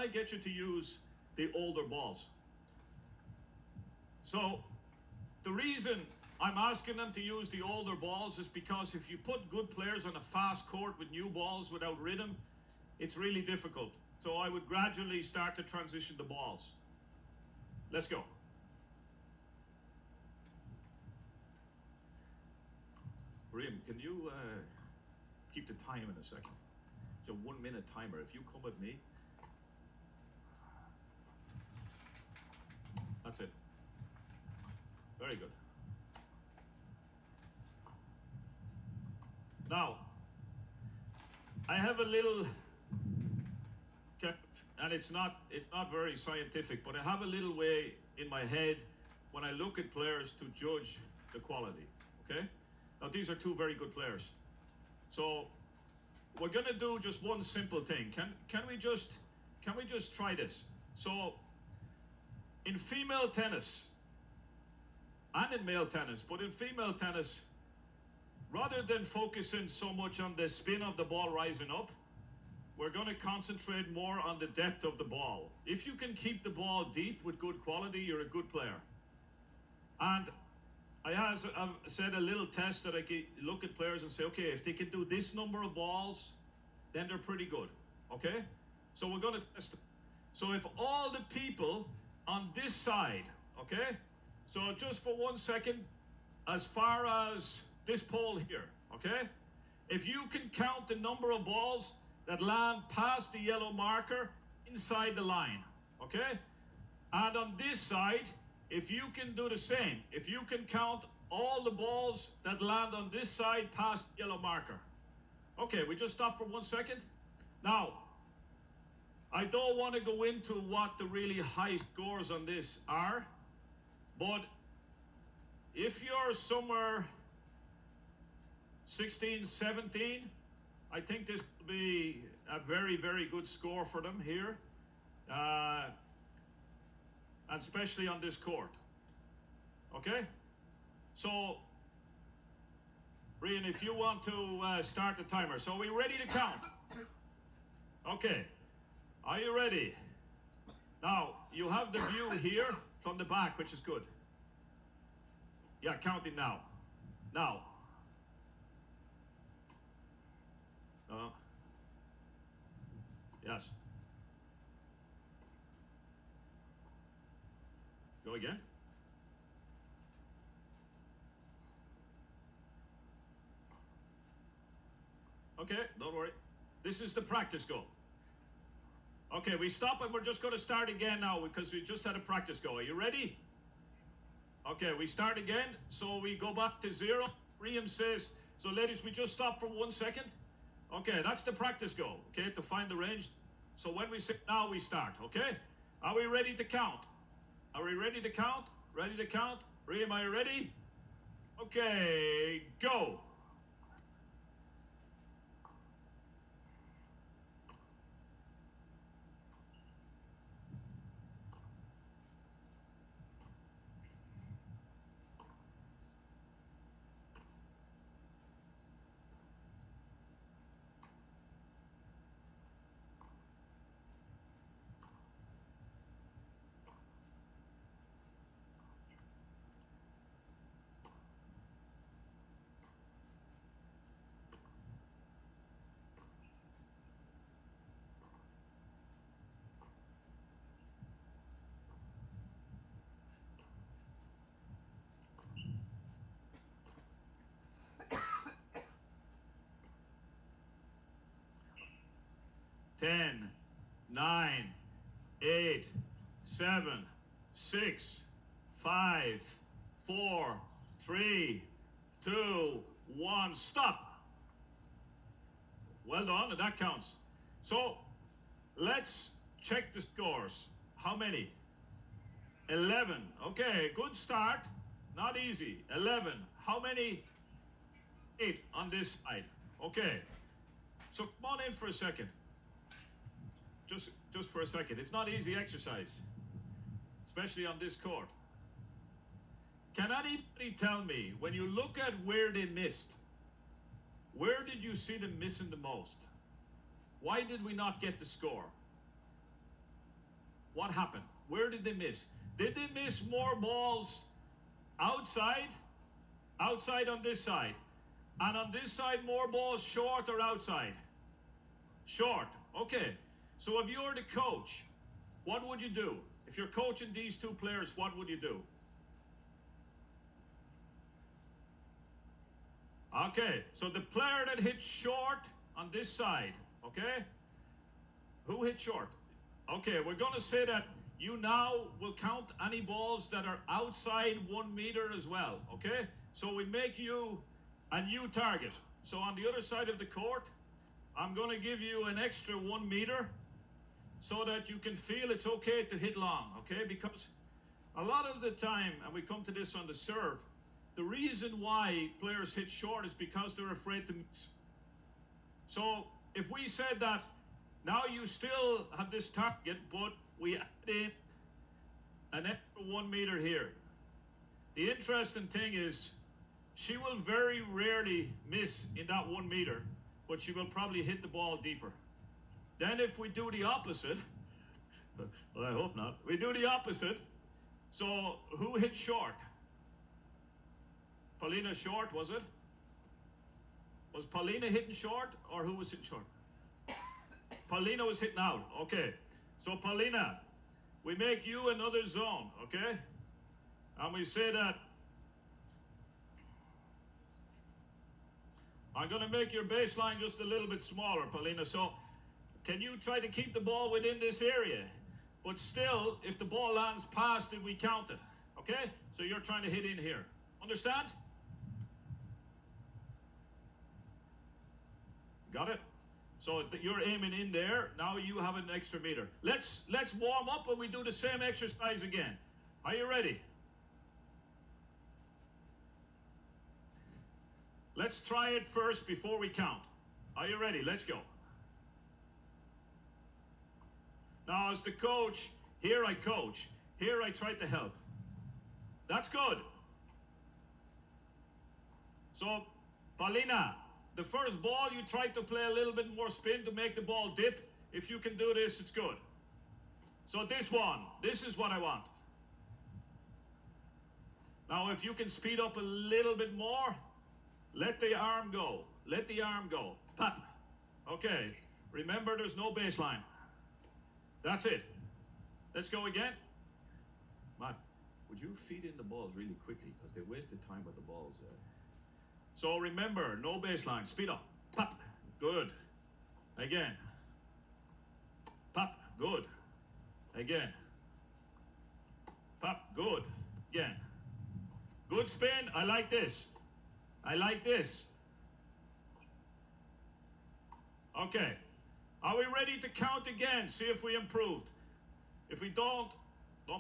I get you to use the older balls. So the reason I'm asking them to use the older balls is because if you put good players on a fast court with new balls without rhythm, it's really difficult. So I would gradually start to transition the balls. Let's go. Rim, can you keep the time in a second? It's a 1 minute timer. If you come with me, that's it. Very good. Now, I have a little, and it's not very scientific, but I have a little way in my head when I look at players to judge the quality. Okay. Now these are two very good players. So we're gonna do just one simple thing. Can we just try this? So in female tennis and in male tennis, but in female tennis, rather than focusing so much on the spin of the ball rising up, we're going to concentrate more on the depth of the ball. If you can keep the ball deep with good quality, you're a good player. And I've said a little test that I look at players and say, okay, if they can do this number of balls, then they're pretty good. Okay? So we're going to test it. So if all the people on this side, okay? So just for 1 second, as far as this pole here, okay? If you can count the number of balls that land past the yellow marker inside the line, okay? And on this side, if you can do the same, if you can count all the balls that land on this side past the yellow marker. Okay, we just stop for 1 second. Now, I don't want to go into what the really high scores on this are, but if you're somewhere 16, 17, I think this will be a very, very good score for them here, and especially on this court. Okay? So, Rian, if you want to start the timer. So are we ready to count? Okay. Are you ready? Now, you have the view here from the back, which is good. Yeah, counting now. Now. Yes. Go again. Okay, don't worry. This is the practice go. Okay, we stop and we're just going to start again now because we just had a practice go. Are you ready? Okay, we start again. So we go back to 0. Riam says, so ladies, we just stop for 1 second. Okay, that's the practice go, okay, to find the range. So when we say now, we start, okay? Are we ready to count? Are we ready to count? Ready to count? Riam, are you ready? Okay, go. Ten, 9, 8, 7, 6, 5, 4, 3, 2, 1. Stop. Well done, and that counts. So let's check the scores. How many? 11. Okay, good start. Not easy. 11. How many? 8 on this side. Okay. So come on in for a second. Just for a second. It's not easy exercise, especially on this court. Can anybody tell me, when you look at where they missed, where did you see them missing the most? Why did we not get the score? what happened? Where did they miss? Did they miss more balls outside? Outside on this side. And on this side, more balls short or outside? Short. Okay. So if you're the coach, what would you do? If you're coaching these two players, what would you do? Okay. So the player that hit short on this side, okay? Who hit short? Okay, we're going to say that you now will count any balls that are outside 1 meter as well, okay? So we make you a new target. So on the other side of the court, I'm going to give you an extra 1 meter so that you can feel it's okay to hit long, okay? Because a lot of the time, and we come to this on the serve, the reason why players hit short is because they're afraid to miss. So if we said that now you still have this target, but we add in an extra 1 meter here. The interesting thing is she will very rarely miss in that 1 meter, but she will probably hit the ball deeper. Then if we do the opposite, well, I hope not. We do the opposite. So who hit short? Paulina short, was it? Was Paulina hitting short, or who was hitting short? Paulina was hitting out. Okay. So Paulina, we make you another zone, okay? And we say that I'm going to make your baseline just a little bit smaller, Paulina. So can you try to keep the ball within this area? But still, if the ball lands past it, we count it. Okay? So you're trying to hit in here. Understand? Got it? So you're aiming in there. Now you have an extra meter. Let's warm up and we do the same exercise again. Are you ready? Let's try it first before we count. Are you ready? Let's go. Now, as the coach, here I coach. Here I try to help. That's good. So, Paulina, the first ball, you try to play a little bit more spin to make the ball dip. If you can do this, it's good. So this one, this is what I want. Now, if you can speed up a little bit more, let the arm go. Let the arm go. Pop. Okay. Remember, there's no baseline. That's it. Let's go again. Matt, would you feed in the balls really quickly? Because they wasted time with the balls. So remember, no baseline. Speed up. Pop. Good. Again. Pop. Good. Again. Pop. Good. Again. Good spin. I like this. I like this. Okay. Are we ready to count again? See if we improved. If we don't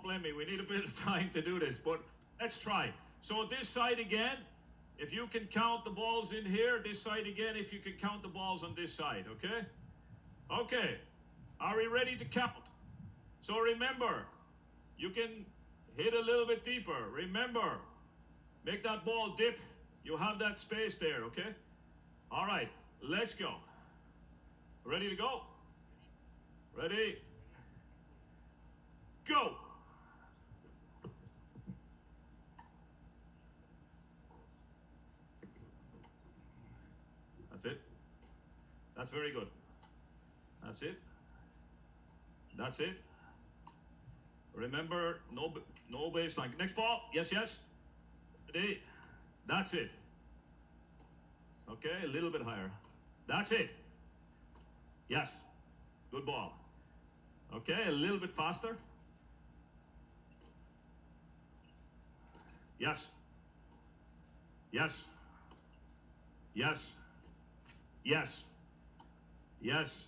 blame me. We need a bit of time to do this, but let's try. So this side again, if you can count the balls in here, this side again, if you can count the balls on this side, okay? Okay. Are we ready to count? So remember, you can hit a little bit deeper. Remember, make that ball dip. You have that space there, okay? All right, let's go. Ready to go? Ready? Go! That's it. That's very good. That's it. That's it. Remember, no baseline. Next ball. Yes, yes. Ready? That's it. Okay, a little bit higher. That's it. Yes. Good ball. Okay, a little bit faster. Yes. Yes. Yes. Yes. Yes.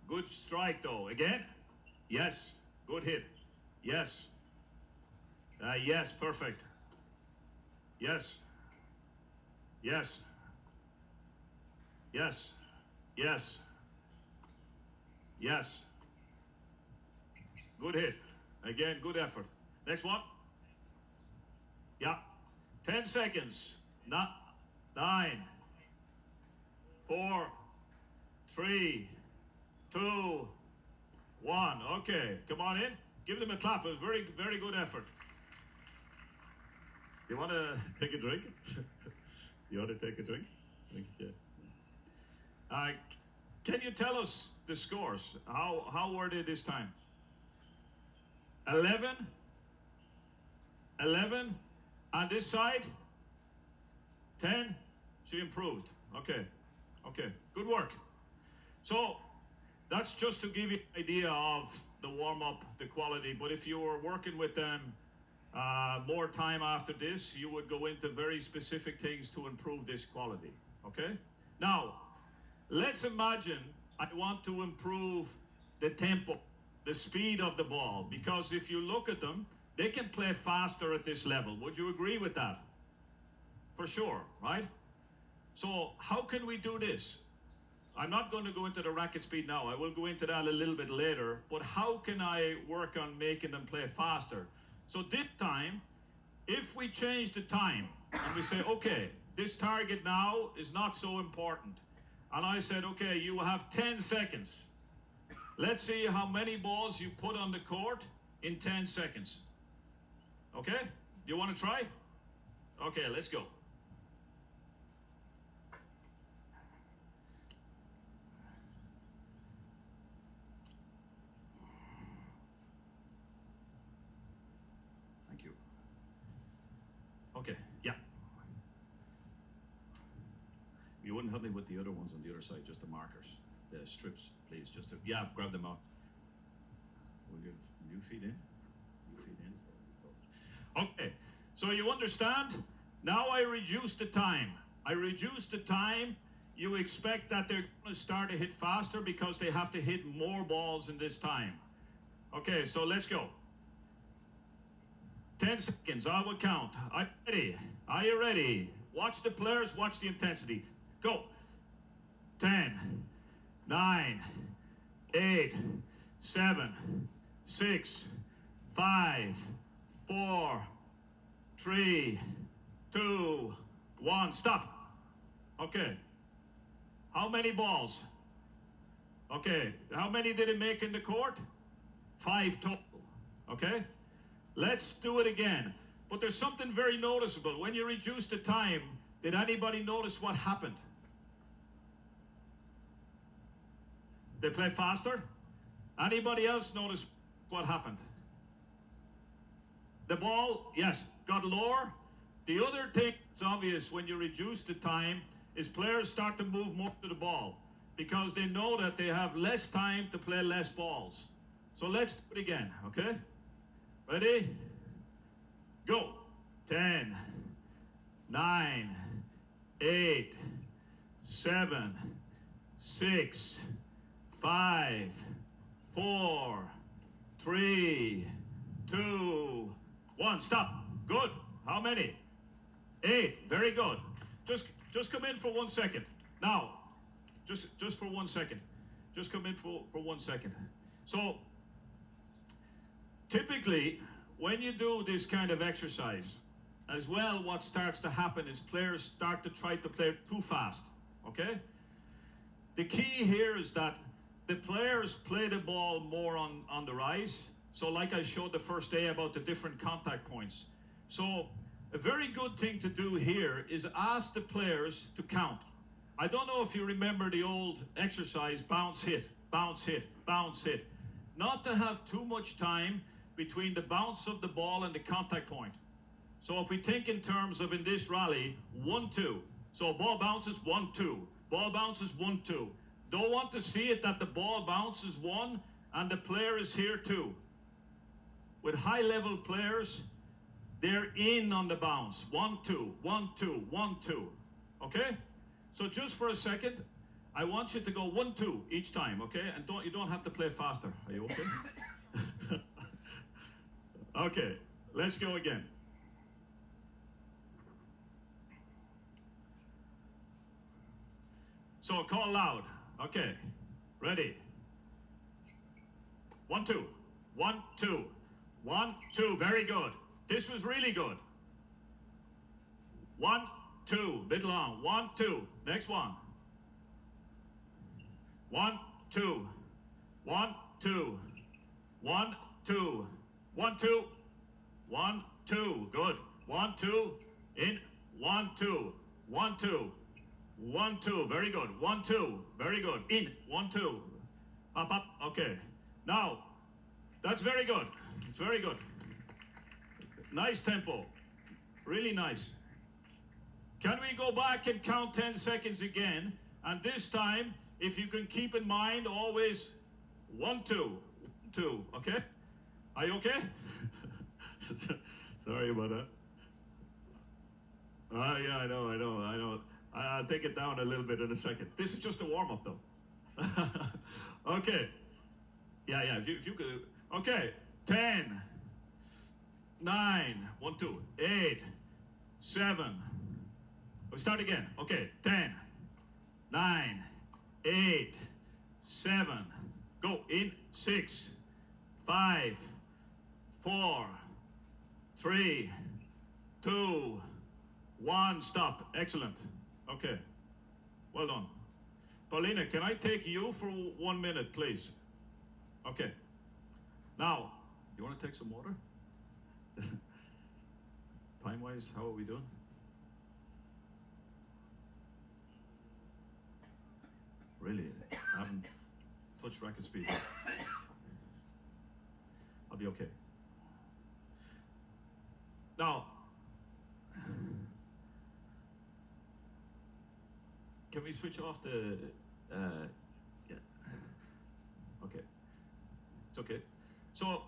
Good strike though. Again. Yes. Good hit. Yes. Yes. Perfect. Yes. Yes. Yes. Yes. Yes. Good hit. Again, good effort. Next one. Yeah. 10 seconds. 9, 4, 3, 2, 1. Okay, come on in. Give them a clap. It was very, very good effort. You want to take a drink? You want to take a drink? Yeah. Can you tell us the scores? How were they this time? 11. 11. On this side? 10. She improved. Okay. Okay. Good work. So that's just to give you an idea of the warm-up, the quality. But if you were working with them more time after this, you would go into very specific things to improve this quality. Okay? Now, let's imagine I want to improve the tempo, the speed of the ball, because if you look at them, they can play faster at this level. Would you agree with that? For sure, right? So how can we do this? I'm not going to go into the racket speed now. I will go into that a little bit later. But how can I work on making them play faster? So this time, if we change the time and we say, okay, this target now is not so important. And I said, okay, you have 10 seconds. Let's see how many balls you put on the court in 10 seconds. Okay? You want to try? Okay, let's go. Thank you. Okay, yeah. You wouldn't help me with the other ones on the other side, just the markers, the strips, please. Just to, yeah, grab them out. Will you feed in? You feed in. Okay, so you understand? Now I reduce the time. I reduce the time. You expect that they're going to start to hit faster because they have to hit more balls in this time. Okay, so let's go. 10 seconds, I will count. Are you ready? Are you ready? Watch the players, watch the intensity. Go. 10, 9, 8, 7, 6, 5, 4, 3, 2, 1. Stop. Okay. How many balls? Okay. How many did it make in the court? 5 total. Okay. Let's do it again. But there's something very noticeable. When you reduce the time, did anybody notice what happened? They play faster? Anybody else notice what happened? The ball, yes, got lower. The other thing that's obvious when you reduce the time is players start to move more to the ball because they know that they have less time to play less balls. So let's do it again, okay? Ready? Go. 10, 9, 8, 7, 6, 5, 4, 3, 2, 1. Stop. Good. How many? 8. Very good. Just come in for 1 second. Now, just for 1 second. Just come in for 1 second. So, typically, when you do this kind of exercise, as well, what starts to happen is players start to try to play too fast. Okay? The key here is that the players play the ball more on the rise. So like I showed the first day about the different contact points. So a very good thing to do here is ask the players to count. I don't know if you remember the old exercise, bounce, hit, bounce, hit, bounce, hit. Not to have too much time between the bounce of the ball and the contact point. So if we think in terms of in this rally, 1, 2. So ball bounces 1, 2. Ball bounces 1, 2. Don't want to see it that the ball bounces 1 and the player is here 2. With high level players, they're in on the bounce. 1, 2, 1, 2, 1, 2. Okay? So just for a second, I want you to go 1, 2 each time, okay? And you don't have to play faster. Are you okay? Okay, let's go again. So call loud. Okay, ready. 1, 2. 1, 2. 1, 2. Very good. This was really good. 1, 2. Bit long. 1, 2. Next one. 1, 2. 1, 2. 1, 2. 1, 2. 1, 2. Good. 1, 2. In. 1, 2. 1, 2. 1, 2. Very good. 1, 2. Very good. In. 1, 2. Up, up. Okay. Now, that's very good. It's very good. Nice tempo. Really nice. Can we go back and count 10 seconds again? And this time, if you can keep in mind, always 1, 2, 2, okay? Are you okay? Sorry about that. Yeah, I know. I'll take it down a little bit in a second. This is just a warm-up, though. Okay. Yeah, if you could. Okay, 10, 9, 1, 2, 8, 7. We start again. Okay, 10, 9, 8, 7. Go in. 6, 5, 4, 3, 2, 1. Stop. Excellent. Okay. Well done. Paulina, can I take you for 1 minute, please? Okay. Now, you want to take some water? Time-wise, how are we doing? Really? I haven't touched racket speed. I'll be okay. Now, can we switch off the... yeah. Okay. It's okay. So,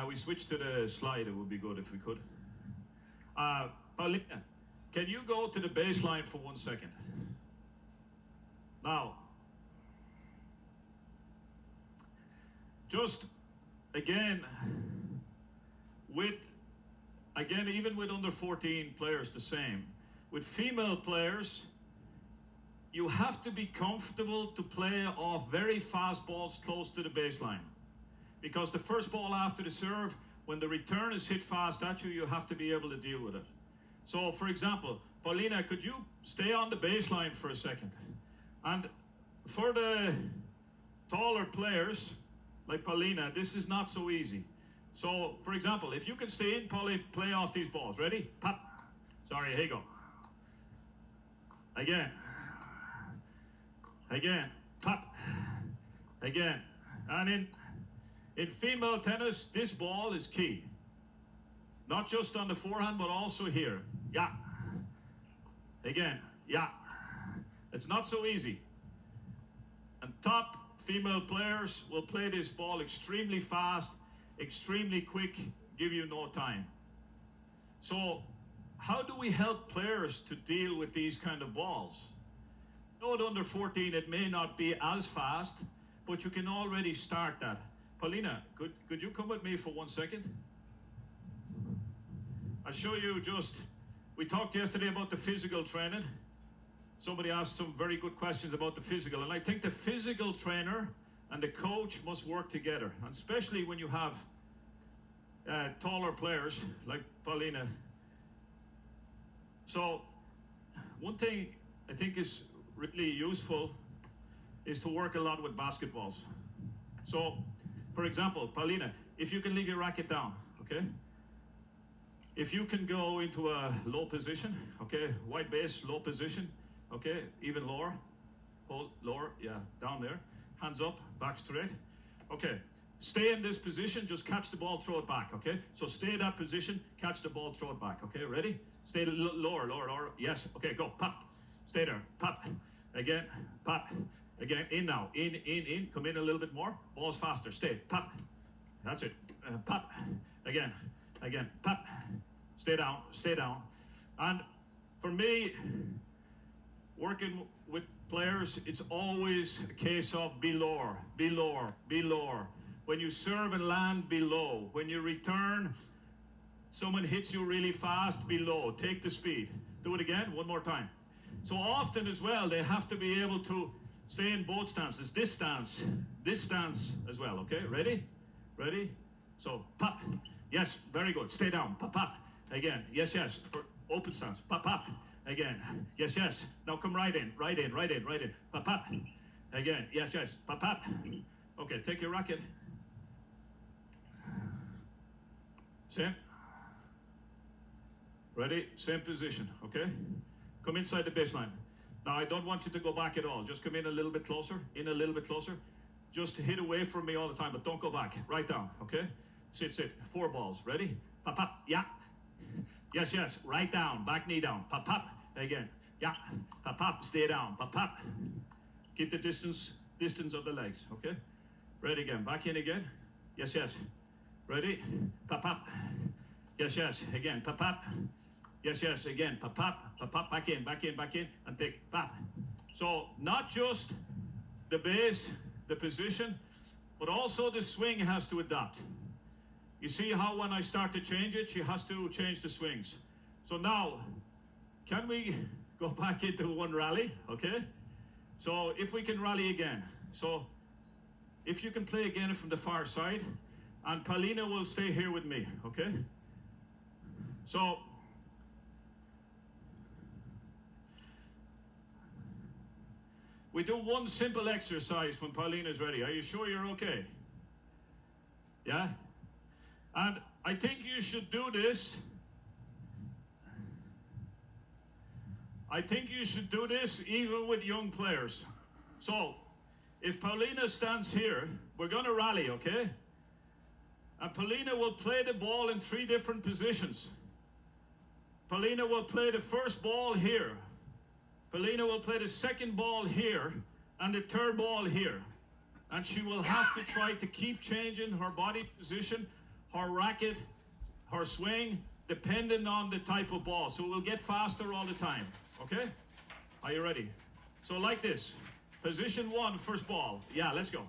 we switch to the slide. It would be good if we could. Paulina, can you go to the baseline for 1 second? Now, just again, even with under 14 players, the same. With female players, you have to be comfortable to play off very fast balls close to the baseline. Because the first ball after the serve, when the return is hit fast at you, you have to be able to deal with it. So, for example, Paulina, could you stay on the baseline for a second? And for the taller players, like Paulina, this is not so easy. So, for example, if you can stay in, play off these balls. Ready? Pop. Sorry, here you go. Again. Again. Pop. Again. And in female tennis, this ball is key. Not just on the forehand, but also here. Yeah. Again. Yeah. It's not so easy. And top female players will play this ball extremely fast, extremely quick, give you no time. So how do we help players to deal with these kind of balls? You know, at under 14, it may not be as fast, but you can already start that. Paulina, could you come with me for 1 second? I'll show you we talked yesterday about the physical training. Somebody asked some very good questions about the physical, and I think the physical trainer and the coach must work together, and especially when you have taller players like Paulina. So one thing I think is really useful is to work a lot with basketballs. So, for example, Paulina, if you can leave your racket down, okay? If you can go into a low position, okay, white base, low position, okay, even lower, hold lower, yeah, down there, hands up, back straight, okay. Stay in this position, just catch the ball, throw it back, okay? So stay in that position, catch the ball, throw it back, okay, ready? Stay lower, yes, okay, go, pop, stay there, pop, again, pop, again, in now, in, come in a little bit more, ball's faster, stay, pop, that's it, pop, again, pop, stay down, and for me, working with players, it's always a case of be lower. When you serve and land, be low. When you return, someone hits you really fast, be low. Take the speed. Do it again, one more time. So often as well, they have to be able to stay in both stances. This stance as well, okay? Ready? So, pop. Yes, very good. Stay down. Pop. Again. Yes. For open stance. Pop. Again. Yes. Now come right in. Pop. Again. Yes. Pop. Okay, take your racket. Same. Ready? Same position, okay? Come inside the baseline. Now, I don't want you to go back at all. Just come in a little bit closer, in a little bit closer. Just hit away from me all the time, but don't go back. Right down, okay? Sit, sit. 4 balls. Ready? Pop, pop. Yeah. Yes, yes. Right down. Back knee down. Pop, pop. Again. Yeah. Pop, pop. Stay down. Pop, pop. Keep the distance of the legs, okay? Ready again. Back in again. Yes, yes. Ready? Pop, pop. Yes, yes. Again. Pop, pop. Yes, yes. Again. Pop, pop. Pop, pop. Back in, back in, back in. And take. Pop. So, not just the base, the position, but also the swing has to adapt. You see how when I start to change it, she has to change the swings. So now, can we go back into one rally, okay? So if we can rally again. So if you can play again from the far side, and Paulina will stay here with me, okay? So, we do one simple exercise when Paulina's ready. Are you sure you're okay? Yeah? And I think you should do this. I think you should do this even with young players. So, if Paulina stands here, we're going to rally, okay? And Paulina will play the ball in 3 different positions. Paulina will play the first ball here. Paulina will play the second ball here and the third ball here. And she will have to try to keep changing her body position, her racket, her swing, depending on the type of ball. So we'll get faster all the time, okay? Are you ready? So like this, position 1, first ball. Yeah, let's go.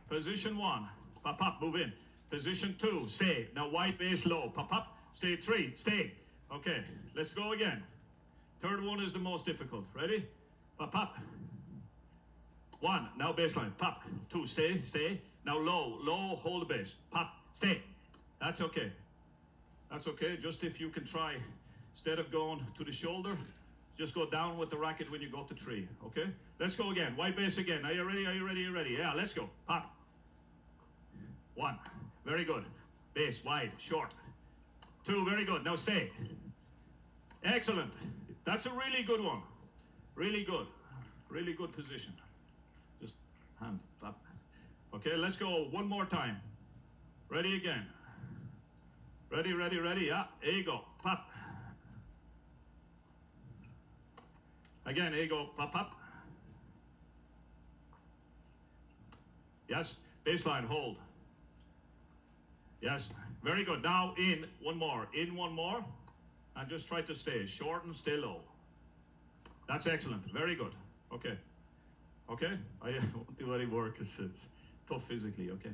Position 1, pop, pop, move in. Position 2, stay. Now wide base low, pop, pop, stay, 3, stay. Okay, let's go again. Third one is the most difficult. Ready? Pop, pop. 1, now baseline, pop. 2, stay, stay. Now low, low, hold the base. Pop, stay. That's okay. That's okay. Just if you can try, instead of going to the shoulder, just go down with the racket when you go to 3. Okay? Let's go again. White base again. Are you ready? Are you ready? Are you ready? Yeah, let's go. Pop. 1. Very good. Base, wide, short. 2, very good. Now stay. Excellent. That's a really good one. Really good. Really good position. Just hand, pop. Okay, let's go one more time. Ready again. Ready, ready, ready. Yeah, here you go. Pop. Again, here you go. Pop, pop. Yes. Baseline, hold. Yes. Very good. Now in one more. In one more. And just try to stay short and stay low. That's excellent. Very good. Okay. Okay? I won't do any work because it's tough physically. Okay.